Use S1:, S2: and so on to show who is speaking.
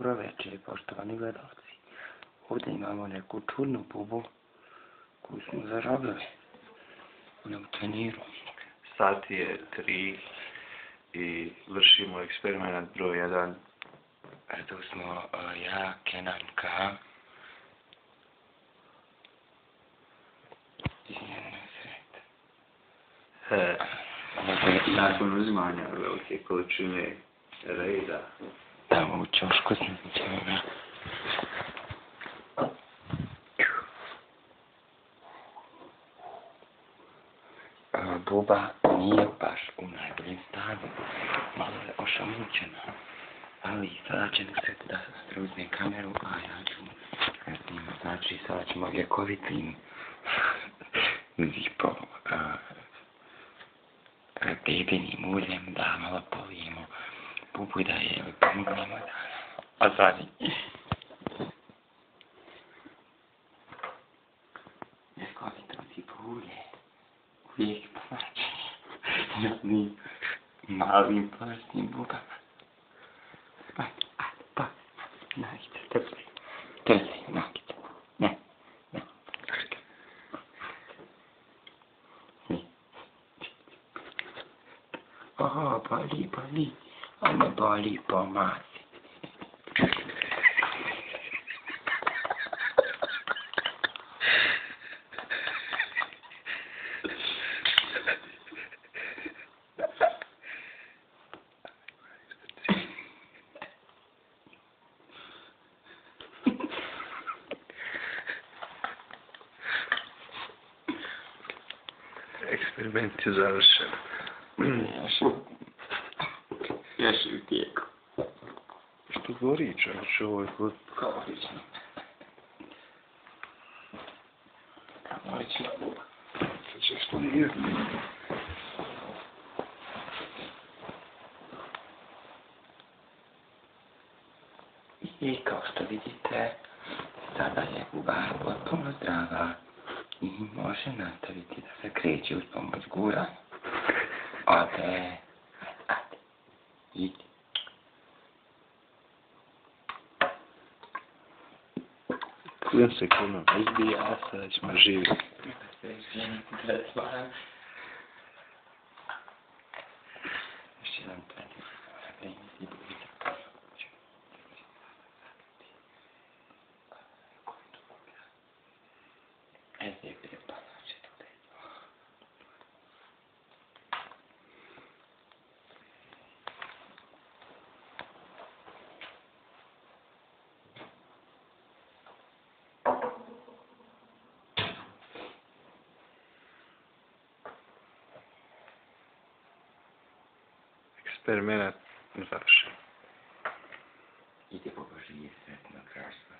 S1: Dobro večer, poštovani gledalci. Ovdje imamo neku čudnu bubu koju smo zarobili u teniru.
S2: Sat je 3 i vršimo eksperiment broj 1.
S1: Tu smo ja, Kenan K.
S2: Nakon uzimanja velike količine rejda.
S1: Tamo u ćošku ćemo ga. Buba nije baš u najboljem stanju. Malo je ošamućena. Ali sada će nositi da preuzme kameru, a ja ću snimati. Znači sada ćemo ljekovitim zipom bebinim uljem da malo polijemo bubu i da je pomognemo da ozdravi. Ljekovitom zipu ulje uvijek znači jednim malim prsnim bubama. Nagite, trzaj, nagite. Ne. Boli, a ne boli po masi.
S2: Eksperiment je završen.
S1: Još u tijeku.
S2: Što gori, čovječe, ovo je god...
S1: Kalorično.
S2: Sad će eksploditi.
S1: I kao što vidite, sada je buba potpuno zdrava i može nastaviti da se kreće uz pomoć guranja. Ode, idi.
S2: Kujem se kunom izbija, a sada ćemo živjeti.
S1: Još jedan trening.
S2: Eksperiment završen.
S1: Ide po Božije sretno krasno.